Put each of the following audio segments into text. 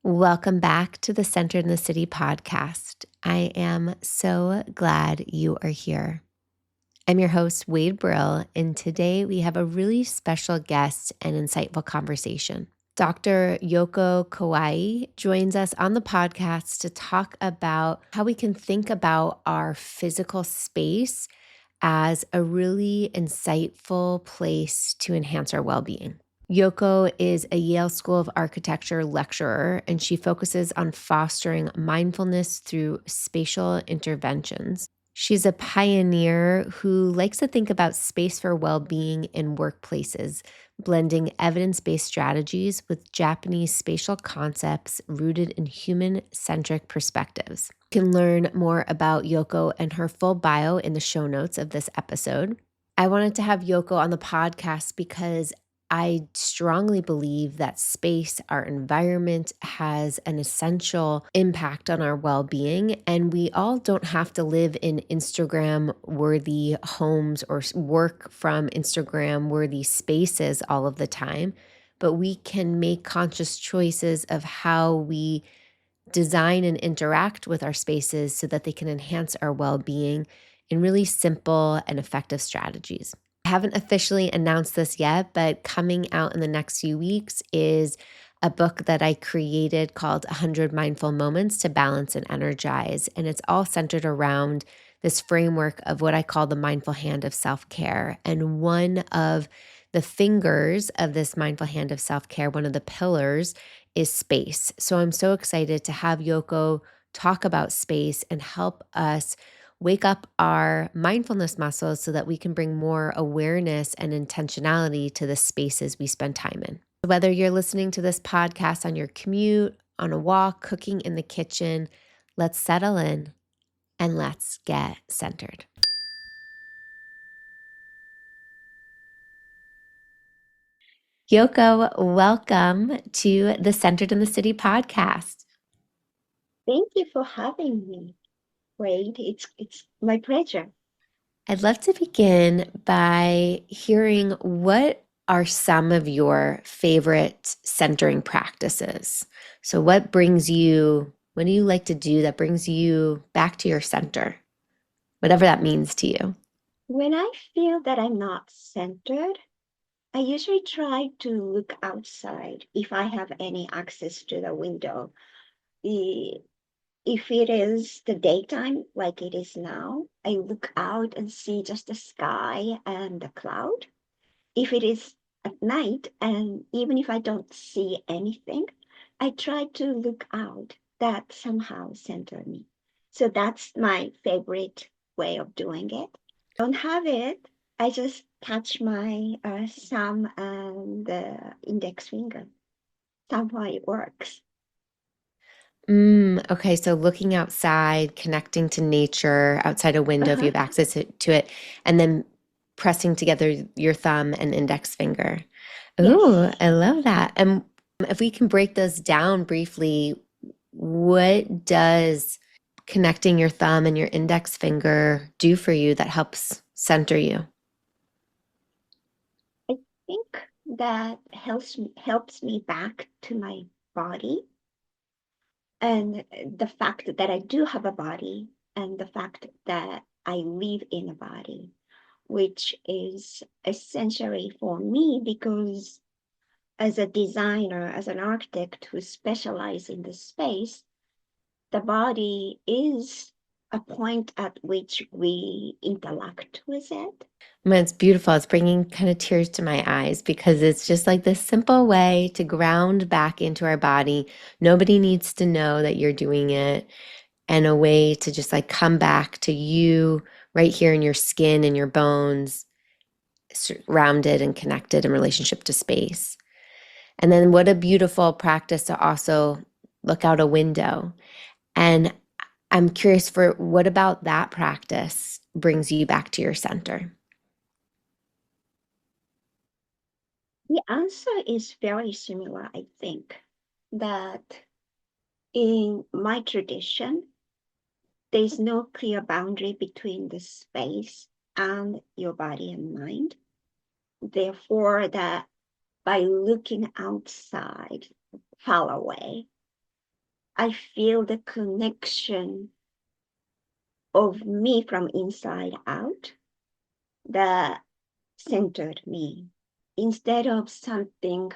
Welcome back to the Center in the City podcast. I am so glad you are here. I'm your host, Wade Brill, and today we have a really special guest and insightful conversation. Dr. Yoko Kawai joins us on the podcast to talk about how we can think about our physical space as a really insightful place to enhance our well-being. Yoko is a Yale School of Architecture lecturer, and she focuses on fostering mindfulness through spatial interventions. She's a pioneer who likes to think about space for well-being in workplaces, blending evidence-based strategies with Japanese spatial concepts rooted in human-centric perspectives. You can learn more about Yoko and her full bio in the show notes of this episode. I wanted to have Yoko on the podcast because I strongly believe that space, our environment, has an essential impact on our well-being, and we all don't have to live in Instagram-worthy homes or work from Instagram-worthy spaces all of the time, but we can make conscious choices of how we design and interact with our spaces so that they can enhance our well-being in really simple and effective strategies. I haven't officially announced this yet, but coming out in the next few weeks is a book that I created called 100 Mindful Moments to Balance and Energize. And it's all centered around this framework of what I call the mindful hand of self-care. And one of the fingers of this mindful hand of self-care, one of the pillars, is space. So I'm so excited to have Yoko talk about space and help us wake up our mindfulness muscles so that we can bring more awareness and intentionality to the spaces we spend time in. Whether you're listening to this podcast on your commute, on a walk, cooking in the kitchen, let's settle in and let's get centered. Yoko, welcome to the Centered in the City podcast. Thank you for having me, Wade. It's my pleasure. I'd love to begin by hearing what are some of your favorite centering practices? So, what do you like to do that brings you back to your center, whatever that means to you? When I feel that I'm not centered, I usually try to look outside if I have any access to the window. The, if it is the daytime, like it is now, I look out and see just the sky and the cloud. If it is at night, and even if I don't see anything, I try to look out. That somehow center me. So that's my favorite way of doing it. Don't have it. I just touch my thumb and the index finger. Somehow it works. Okay, so looking outside, connecting to nature outside a window if you Uh-huh. have access to it, and then pressing together your thumb and index finger. Ooh, Yes. I love that. And if we can break those down briefly, what does connecting your thumb and your index finger do for you that helps center you? I think that helps me back to my body, and the fact that I do have a body, and the fact that I live in a body, which is essentially for me because as a designer, as an architect who specializes in the space, the body is a point at which we interact with it. I mean, it's beautiful. It's bringing kind of tears to my eyes because it's just like this simple way to ground back into our body. Nobody needs to know that you're doing it, and a way to just like come back to you right here in your skin and your bones, surrounded and connected in relationship to space. And then what a beautiful practice to also look out a window. And I'm curious for what about that practice brings you back to your center? The answer is very similar, I think, that in my tradition, there's no clear boundary between the space and your body and mind. Therefore, that by looking outside, far away, I feel the connection of me from inside out that centered me instead of something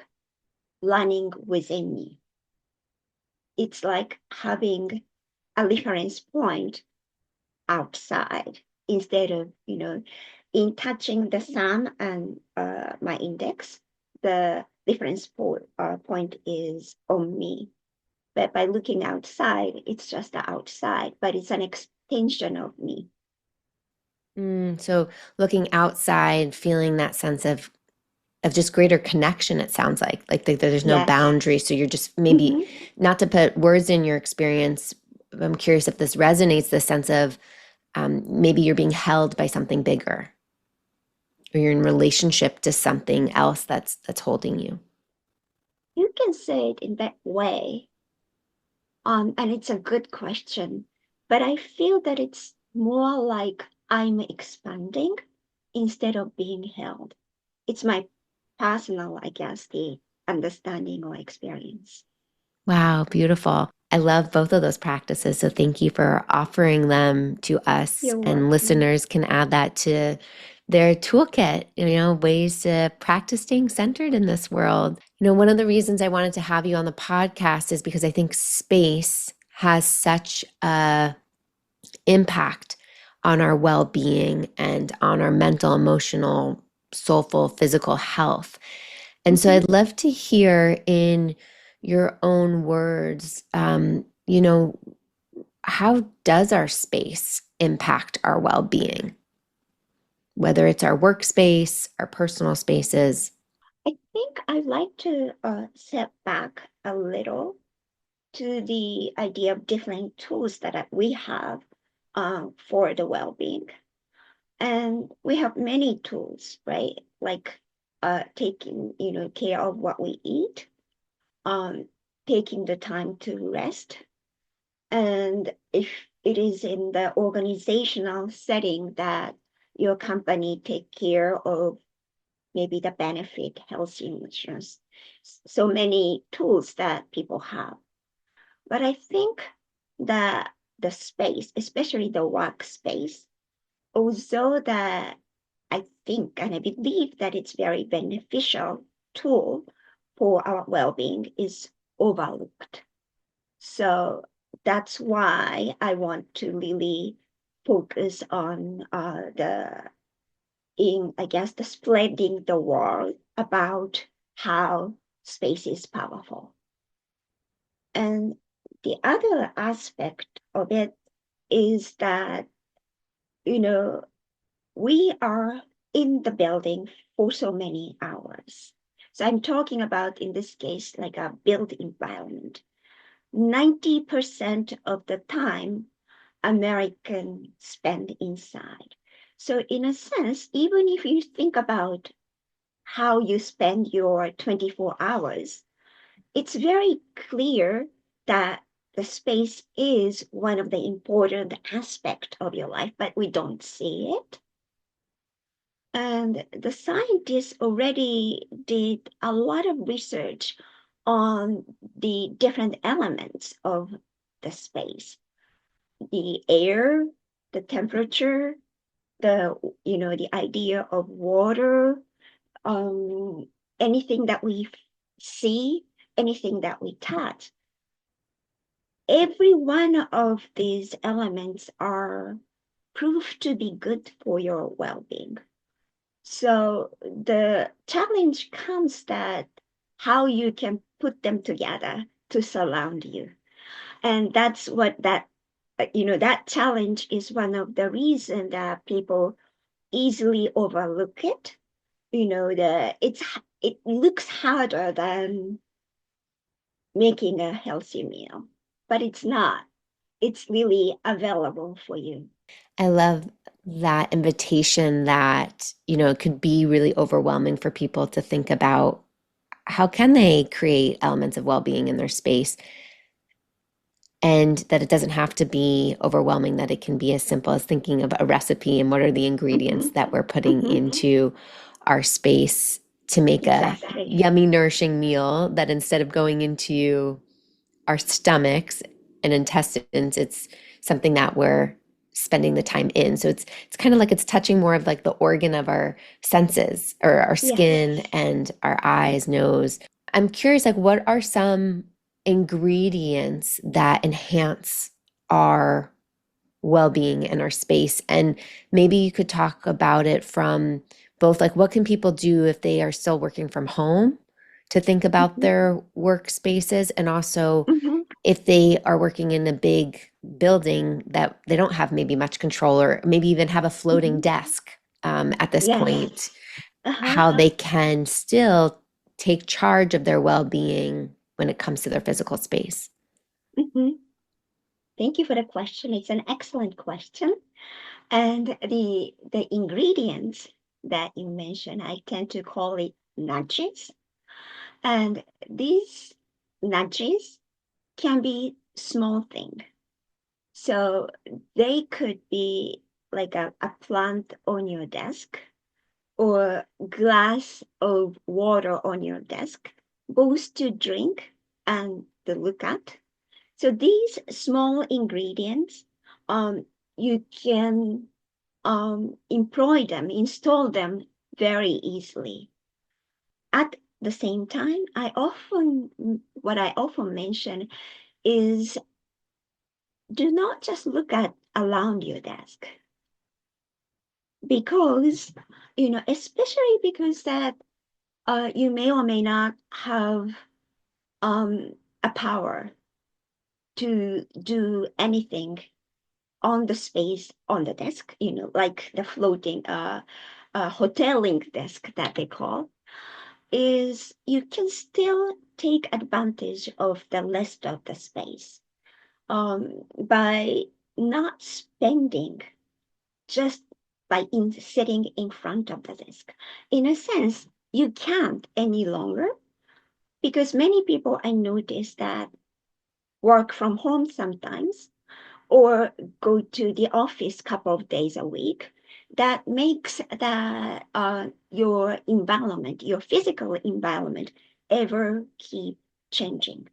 running within me. It's like having a reference point outside instead of, in touching the thumb and my index, the point is on me. But by looking outside, it's just the outside, but it's an extension of me. So looking outside, feeling that sense of just greater connection, it sounds like there's no Yes. boundary. So you're just maybe Mm-hmm. not to put words in your experience. I'm curious if this resonates, the sense of maybe you're being held by something bigger, or you're in relationship to something else that's holding you. You can say it in that way. And it's a good question, but I feel that it's more like I'm expanding instead of being held. It's my personal, I guess, the understanding or experience. Wow, beautiful. I love both of those practices. So thank you for offering them to us, You're and welcome. listeners can add that to their toolkit, ways to practice staying centered in this world. One of the reasons I wanted to have you on the podcast is because I think space has such a impact on our well-being and on our mental, emotional, soulful, physical health. And so Mm-hmm. I'd love to hear in your own words, how does our space impact our well being, whether it's our workspace, our personal spaces? I think I'd like to step back a little to the idea of different tools that we have for the well-being. And we have many tools, right? Like taking, care of what we eat, um, taking the time to rest. And if it is in the organizational setting that your company take care of maybe the benefit, health insurance, so many tools that people have. But I think that the space, especially the workspace, although that I think and I believe that it's very beneficial tool for our well-being is overlooked. So that's why I want to really focus on I guess, the spreading the word about how space is powerful. And the other aspect of it is that, you know, we are in the building for so many hours. So I'm talking about, in this case, like a built environment. 90% of the time, Americans spend inside. So, in a sense, even if you think about how you spend your 24 hours, it's very clear that the space is one of the important aspects of your life, but we don't see it. And the scientists already did a lot of research on the different elements of the space, the air, the temperature, the idea of water, um, anything that we see, anything that we touch. Every one of these elements are proved to be good for your well-being. So the challenge comes that how you can put them together to surround you. And that's what that challenge is one of the reason that people easily overlook it. It looks harder than making a healthy meal, but it's not. It's really available for you. I love that invitation that, it could be really overwhelming for people to think about how can they create elements of well-being in their space, and that it doesn't have to be overwhelming, that it can be as simple as thinking of a recipe and what are the ingredients Mm-hmm. that we're putting Mm-hmm. into our space to make a Exactly. yummy, nourishing meal, that instead of going into our stomachs and intestines, it's something that we're spending the time in. So it's kind of like it's touching more of like the organ of our senses or our Yes. skin and our eyes, nose. I'm curious, like what are some ingredients that enhance our well-being and our space? And maybe you could talk about it from both like what can people do if they are still working from home to think about Hmm. their workspaces, and also Hmm. if they are working in a big building that they don't have maybe much control or maybe even have a floating Hmm. desk at this Yes. point, Uh-huh. how they can still take charge of their well-being when it comes to their physical space. Hmm. Thank you for the question. It's an excellent question. And the ingredients that you mentioned, I tend to call it nudges. And these nudges can be small things. So they could be like a plant on your desk or glass of water on your desk, both to drink and to look at. So these small ingredients, you can employ them, install them very easily. At the same time, what I often mention is do not just look at around your desk because, especially because that you may or may not have um, a power to do anything on the space on the desk, like the floating hoteling desk that they call, is you can still take advantage of the rest of the space by not spending just by sitting in front of the desk. In a sense, you can't any longer because many people I notice that work from home sometimes or go to the office a couple of days a week. That makes your environment, your physical environment, ever keep changing.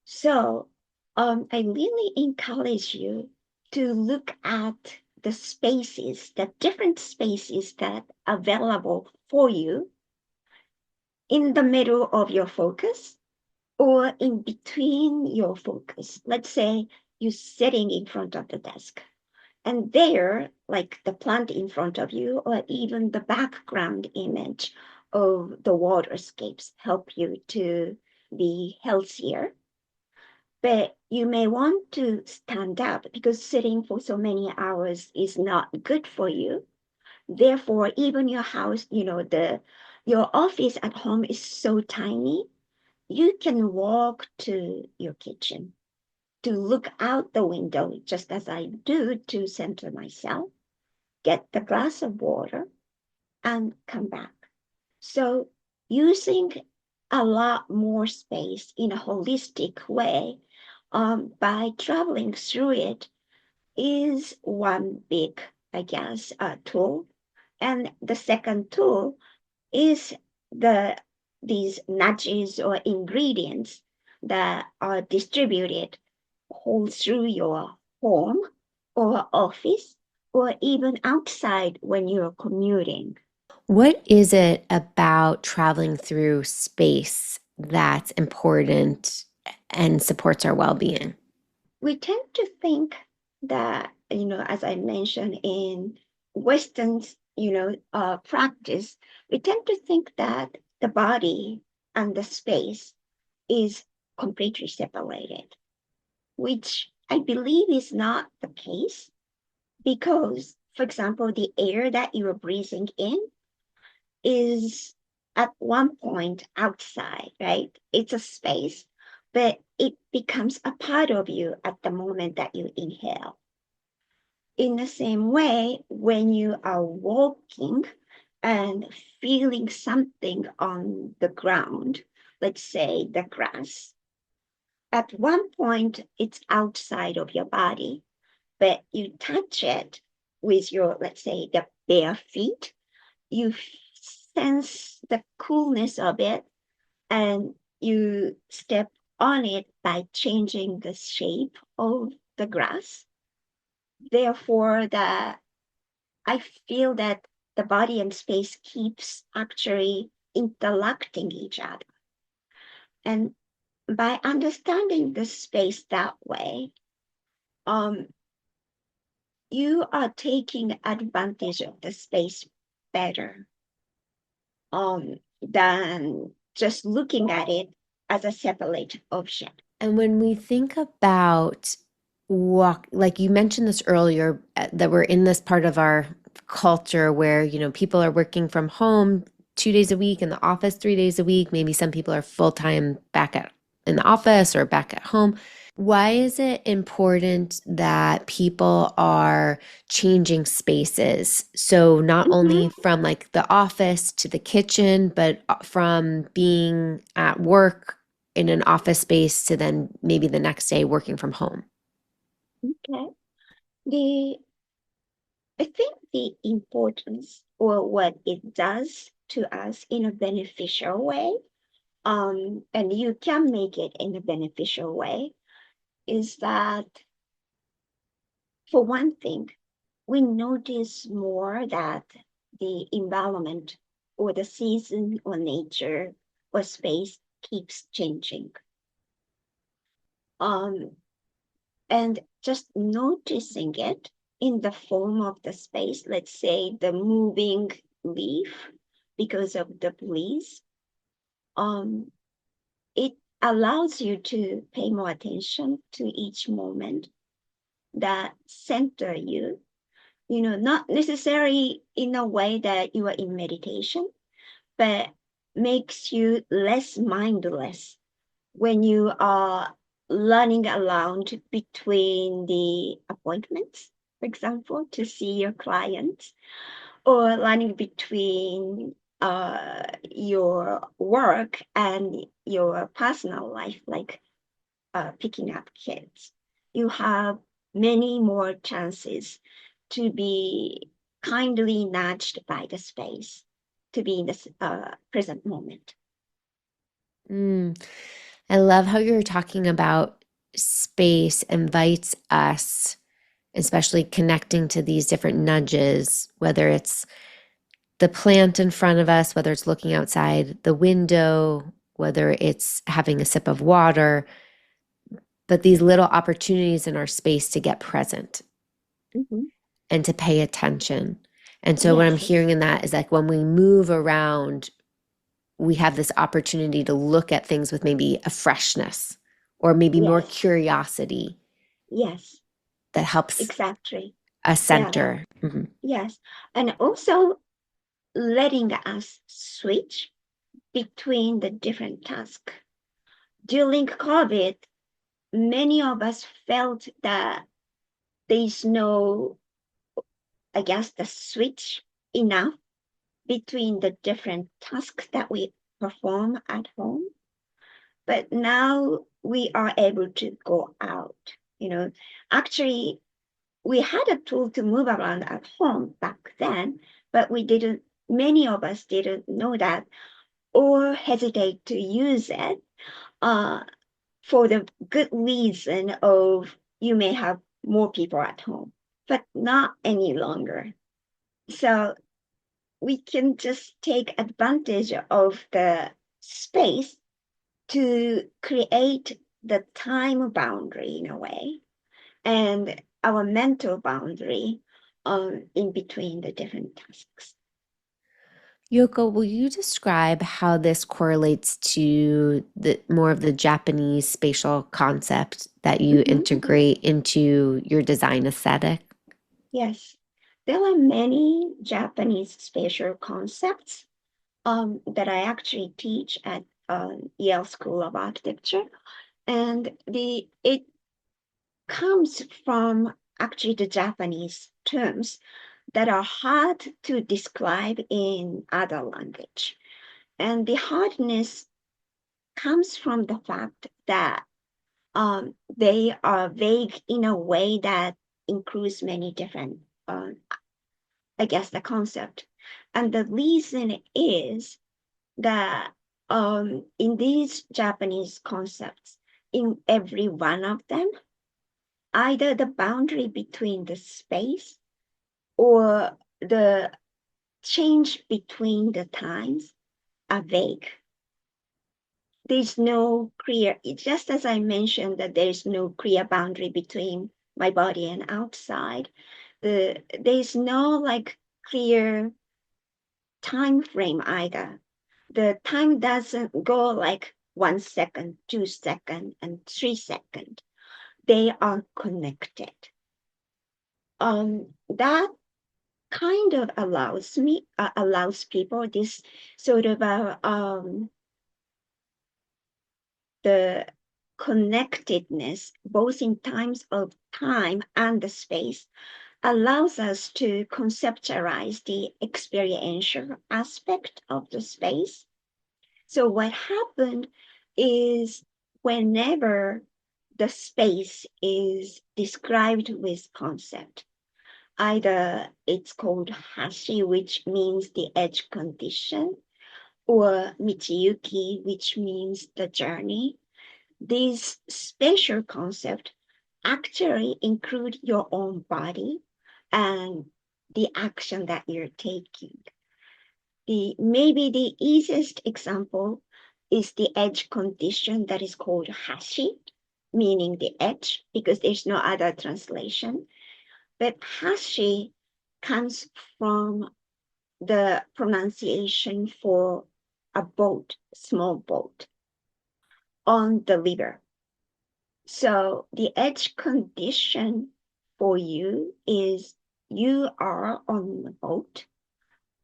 So I really encourage you to look at the spaces, the different spaces that are available for you in the middle of your focus or in between your focus. Let's say you're sitting in front of the desk and there, like the plant in front of you, or even the background image of the waterscapes help you to be healthier. But you may want to stand up because sitting for so many hours is not good for you. Therefore, even your house, your office at home is so tiny, you can walk to your kitchen to look out the window, just as I do to center myself, get the glass of water, and come back. So, using a lot more space in a holistic way by traveling through it is one big, I guess, tool. And the second tool is the these nudges or ingredients that are distributed all through your home or office or even outside when you're commuting. What is it about traveling through space that's important and supports our well-being? We tend to think that, as I mentioned in Western's, practice, we tend to think that the body and the space is completely separated, which I believe is not the case because, for example, the air that you're breathing in is at one point outside, right? It's a space, but it becomes a part of you at the moment that you inhale. In the same way, when you are walking and feeling something on the ground, let's say the grass, at one point it's outside of your body, but you touch it with your, let's say, the bare feet, you sense the coolness of it and you step on it by changing the shape of the grass. Therefore, I feel that the body and space keeps actually interacting each other. And by understanding the space that way, um, you are taking advantage of the space better than just looking at it as a separate object. And when we think about walk, like you mentioned this earlier, that we're in this part of our culture where, people are working from home 2 days a week, in the office 3 days a week. Maybe some people are full time back at in the office or back at home. Why is it important that people are changing spaces? So not Mm-hmm. only from like the office to the kitchen, but from being at work in an office space to then maybe the next day working from home. Okay. The I think the importance or what it does to us in a beneficial way, and you can make it in a beneficial way, is that for one thing, we notice more that the environment or the season or nature or space keeps changing. Um, and just noticing it in the form of the space, let's say the moving leaf because of the breeze, um, it allows you to pay more attention to each moment that center you, not necessarily in a way that you are in meditation, but makes you less mindless when you are running around between the appointments, for example, to see your clients, or running between your work and your personal life, like picking up kids. You have many more chances to be kindly nudged by the space, to be in the present moment. Mm. I love how you're talking about space invites us, especially connecting to these different nudges, whether it's the plant in front of us, whether it's looking outside the window, whether it's having a sip of water, but these little opportunities in our space to get present Mm-hmm. and to pay attention. And so, what I'm Yes, hearing in that is like when we move around, we have this opportunity to look at things with maybe a freshness or maybe more yes, curiosity yes, that helps exactly. us Yeah, center. Mhm. yes. And also letting us switch between the different tasks. During COVID, many of us felt that there's no, I guess, the switch enough between the different tasks that we perform at home. But now we are able to go out. You know, actually, we had a tool to move around at home back then, but many of us didn't know that or hesitate to use it uh, for the good reason of you may have more people at home, but not any longer. So we can just take advantage of the space to create the time boundary in a way and our mental boundary in between the different tasks. Yoko, will you describe how this correlates to the more of the Japanese spatial concept that you Mm-hmm. integrate into your design aesthetic? Yes, there are many Japanese spatial concepts that I actually teach at Yale School of Architecture, and the it comes from actually the Japanese terms that are hard to describe in other language. And the hardness comes from the fact that they are vague in a way that includes many different, I guess, the concept. And the reason is that in these Japanese concepts, in every one of them, either the boundary between the space or the change between the times are vague. There's no clear, just as I mentioned that there's no clear boundary between my body and outside, there's no like clear time frame either. The time doesn't go like 1 second, 2 second, and 3 second. They are connected. That kind of allows people this sort of the connectedness, both in terms of time and the space, allows us to conceptualize the experiential aspect of the space. So what happened is whenever the space is described with concept, either it's called hashi, which means the edge condition, or michiyuki, which means the journey. These spatial concepts actually include your own body and the action that you're taking. Maybe the easiest example is the edge condition that is called hashi, meaning the edge, because there's no other translation. But hashi comes from the pronunciation for a boat, small boat, on the river. So the edge condition for you is you are on the boat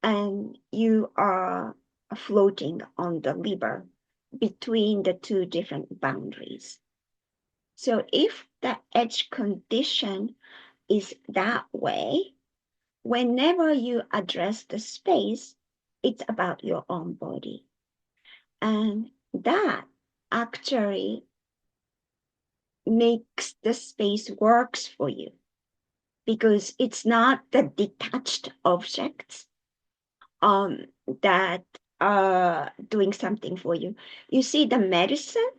and you are floating on the river between the two different boundaries. So if the edge condition is that way, whenever you address the space, it's about your own body. And that actually makes the space works for you because it's not the detached objects that are doing something for you. You see, the medicine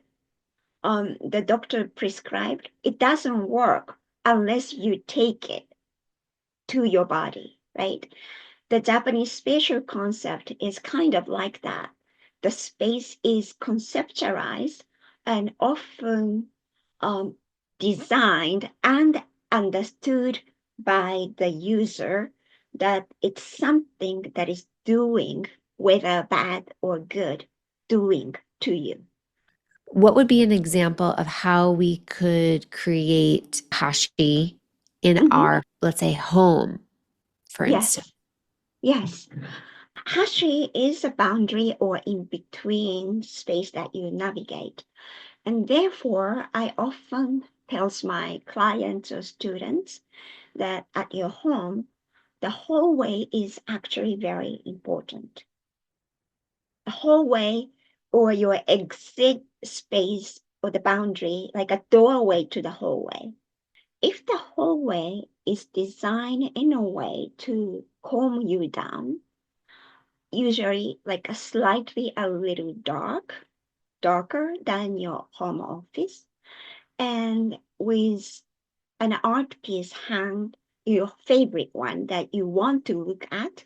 the doctor prescribed, it doesn't work unless you take it to your body, right? The Japanese spatial concept is kind of like that. The space is conceptualized and often um, designed and understood by the user that it's something that is doing, whether bad or good, doing to you. What would be an example of how we could create hashi in Mhm. our, let's say, home, for instance? Yes, yes. Hashi is a boundary or in between space that you navigate. And therefore, I often tell my clients or students that at your home, the hallway is actually very important. The hallway or your exit space or the boundary, like a doorway to the hallway. If the hallway is designed in a way to calm you down, usually like a slightly a little darker than your home office, and with an art piece hung, your favorite one that you want to look at,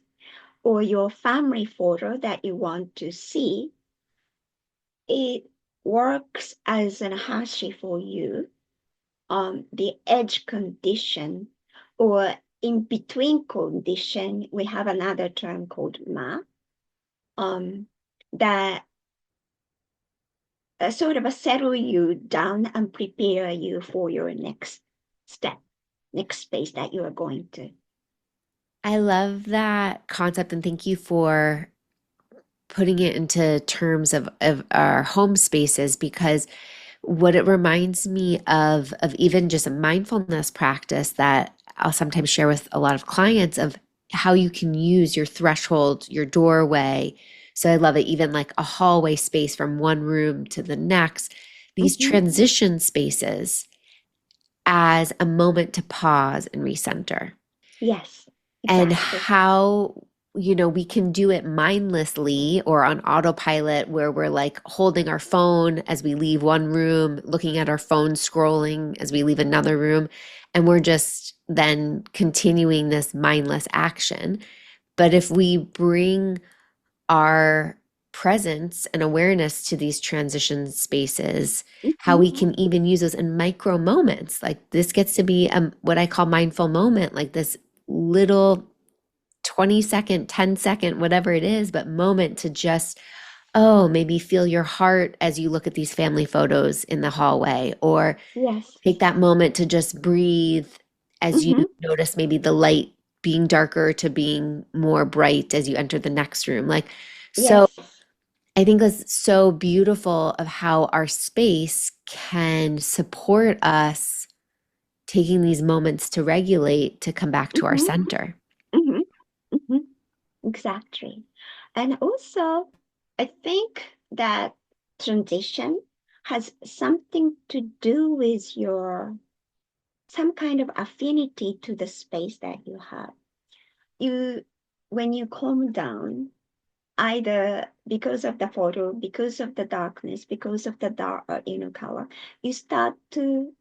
or your family photo that you want to see, it works as an hashi for you on the edge condition or in between condition. We have another term called ma, um, that sort of settle you down and prepare you for your next step, next space that you are going to. I love that concept and thank you for putting it into terms of our home spaces because what it reminds me of even just a mindfulness practice that I'll sometimes share with a lot of clients of how you can use your threshold, your doorway. So I love it, even like a hallway space from one room to the next, these Mhm. transition spaces as a moment to pause and recenter. Yes, And exactly. how we can do it mindlessly or on autopilot where we're like holding our phone as we leave one room, looking at our phone, scrolling as we leave another room, and we're just then continuing this mindless action. But if we bring our presence and awareness to these transition spaces, how Mm-hmm. we can even use those in micro moments, like this gets to be what I call mindful moment, like this little 20-second, 10-second, whatever it is, but moment to just, oh, maybe feel your heart as you look at these family photos in the hallway, or Yes. take that moment to just breathe as you Mm-hmm. notice maybe the light being darker to being more bright as you enter the next room. Like, so Yes. I think that's so beautiful of how our space can support us taking these moments to regulate, to come back to our Mm-hmm. center. Mm-hmm. Mm-hmm. Exactly. And also, I think that transition has something to do with your some kind of affinity to the space that you have. You, when you calm down, either because of the photo, because of the darkness, because of the dark, color, you start to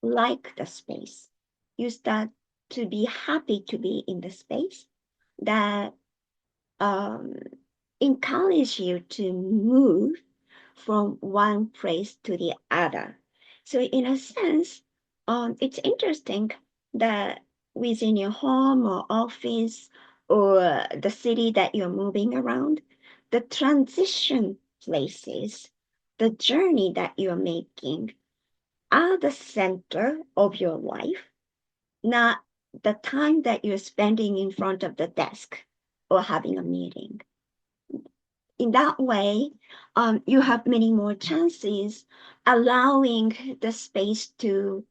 like the space. You start to be happy to be in the space that um, encourage you to move from one place to the other. So, in a sense, it's interesting that within your home or office or the city that you're moving around, the transition places, the journey that you're making are the center of your life, not the time that you're spending in front of the desk or having a meeting. In that way, you have many more chances, allowing the space to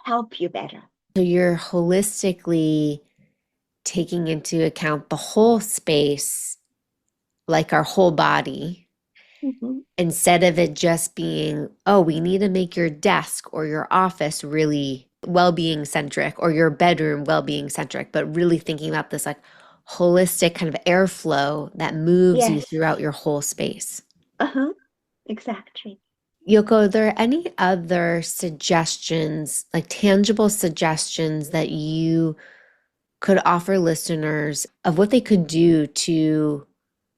help you better. So you're holistically taking into account the whole space, like our whole body, Mm-hmm. instead of it just being, oh, we need to make your desk or your office really well-being centric or your bedroom well-being centric, but really thinking about this like holistic kind of airflow that moves you Yes. throughout your whole space. Uh-huh. Exactly. Yoko, are there any other suggestions, like tangible suggestions that you could offer listeners of what they could do to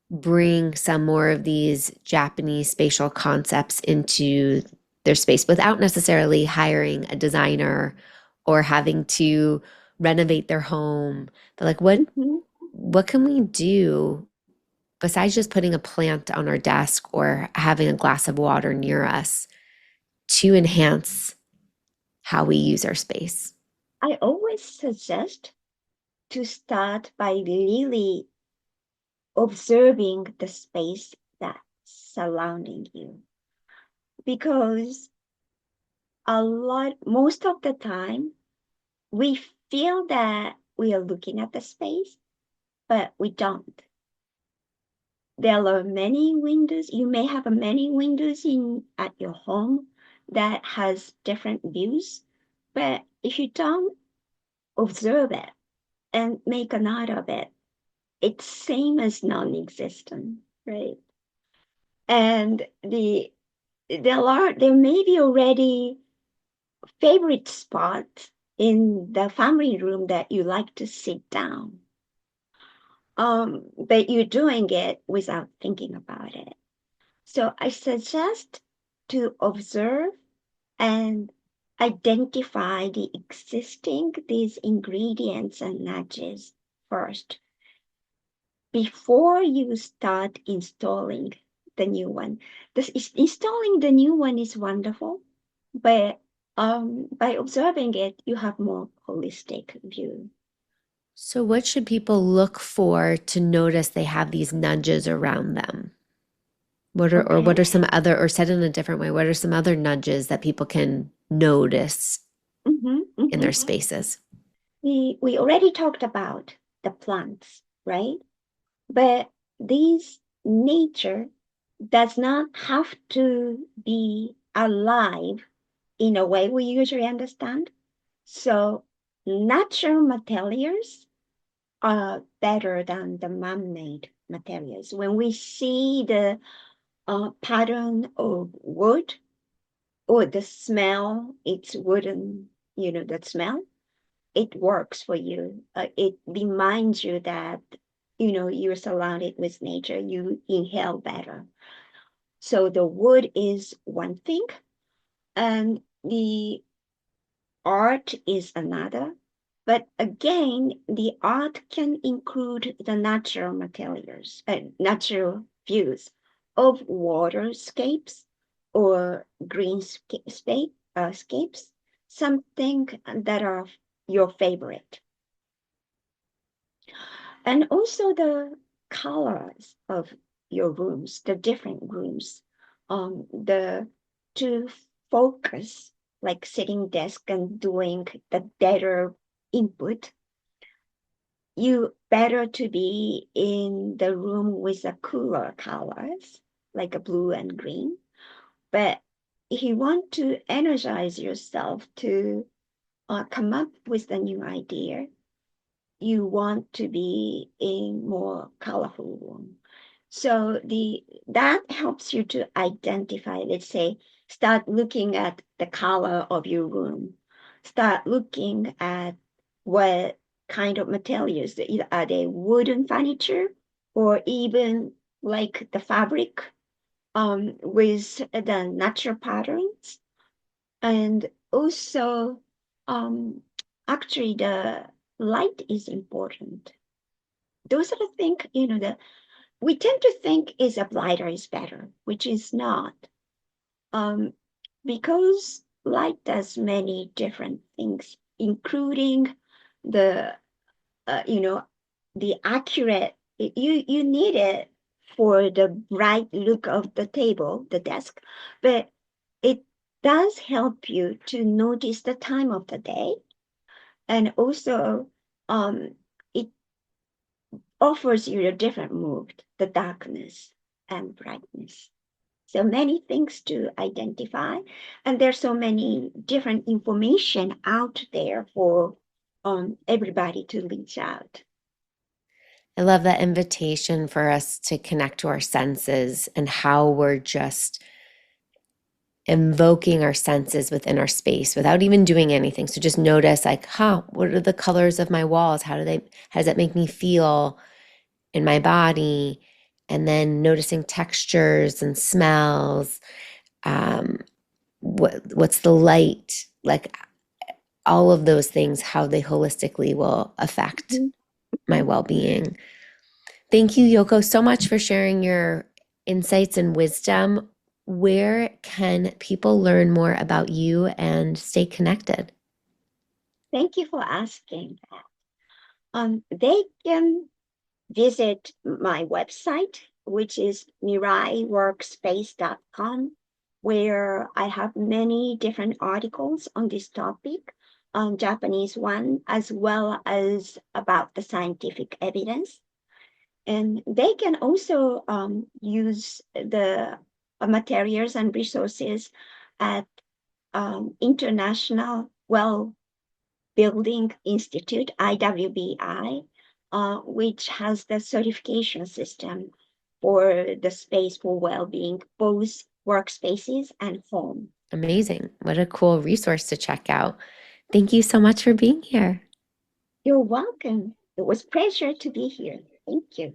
bring some more of these Japanese spatial concepts into their space without necessarily hiring a designer or having to renovate their home? But like Mm-hmm. what can we do besides just putting a plant on our desk or having a glass of water near us to enhance how we use our space? I always suggest to start by really observing the space that's surrounding you because most of the time, we feel that we are looking at the space, but we don't. There are many windows. You may have many windows in at your home that has different views, but if you don't observe it and make a note of it, it's same as non-existent, right? And there may be already favorite spots in the family room that you like to sit down. But you're doing it without thinking about it. So I suggest to observe and identify the existing these ingredients and nudges first before you start installing the new one. Installing the new one is wonderful, but by observing it, you have more holistic view. So, what should people look for to notice they have these nudges around them? What are Okay. some other, or said in a different way, what are some other nudges that people can notice Mm-hmm, in mm-hmm. their spaces? We already talked about the plants, right? But this nature does not have to be alive in a way we usually understand. So natural materials better than the man-made materials. When we see the pattern of wood or the smell, it's wooden, the smell, it works for you. It reminds you that, you're surrounded with nature, you inhale better. So the wood is one thing, and the art is another. But again, the art can include the natural materials, natural views of waterscapes or scapes, something that are your favorite. And also the colors of your rooms, the different rooms, the to focus, like sitting desk and doing the data input, you better to be in the room with the cooler colors, like a blue and green. But if you want to energize yourself to come up with a new idea, you want to be in more colorful room. So that helps you to identify, let's say, start looking at the color of your room. Start looking at what kind of materials. Are they wooden furniture or even like the fabric with the natural patterns? And also, um, actually, the light is important. Those are the things, that we tend to think is a brighter is better, which is not. Um, because light does many different things, including the, you know, the accurate, you need it for the bright look of the table, the desk, but it does help you to notice the time of the day. And also, um, it offers you a different mood, the darkness and brightness. So many things to identify, and there's so many different information out there for everybody to reach out. I love that invitation for us to connect to our senses and how we're just invoking our senses within our space without even doing anything. So just notice like, what are the colors of my walls? How does that make me feel in my body? And then noticing textures and smells. Um, what's the light? Like all of those things, how they holistically will affect Mhm. my well-being. Thank you, Yoko, so much for sharing your insights and wisdom. Where can people learn more about you and stay connected? Thank you for asking that. They can visit my website, which is miraiworkspace.com, where I have many different articles on this topic, Japanese one, as well as about the scientific evidence. And they can also use the materials and resources at International Well Building Institute, IWBI, which has the certification system for the space for well-being, both workspaces and home. Amazing. What a cool resource to check out. Thank you so much for being here. You're welcome. It was a pleasure to be here. Thank you.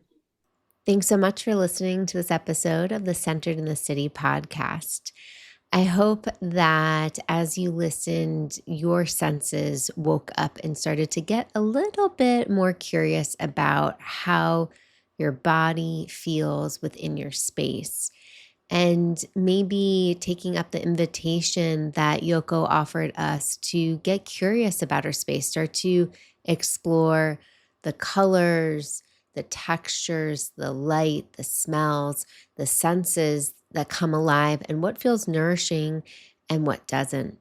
Thanks so much for listening to this episode of the Centered in the City podcast. I hope that as you listened, your senses woke up and started to get a little bit more curious about how your body feels within your space. And maybe taking up the invitation that Yoko offered us to get curious about our space, start to explore the colors, the textures, the light, the smells, the senses that come alive, and what feels nourishing and what doesn't.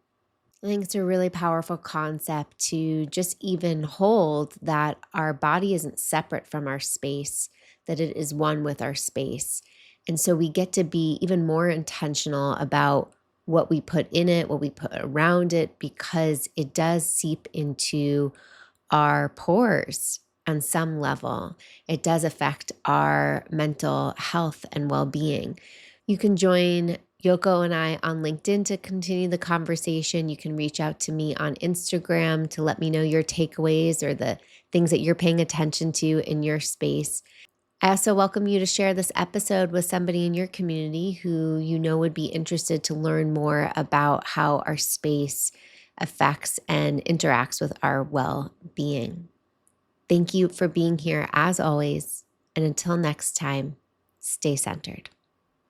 I think it's a really powerful concept to just even hold that our body isn't separate from our space, that it is one with our space. And so we get to be even more intentional about what we put in it, what we put around it, because it does seep into our pores. on some level, it does affect our mental health and well-being. You can join Yoko and I on LinkedIn to continue the conversation. You can reach out to me on Instagram to let me know your takeaways or the things that you're paying attention to in your space. I also welcome you to share this episode with somebody in your community who you know would be interested to learn more about how our space affects and interacts with our well-being. Thank you for being here as always. And until next time, stay centered.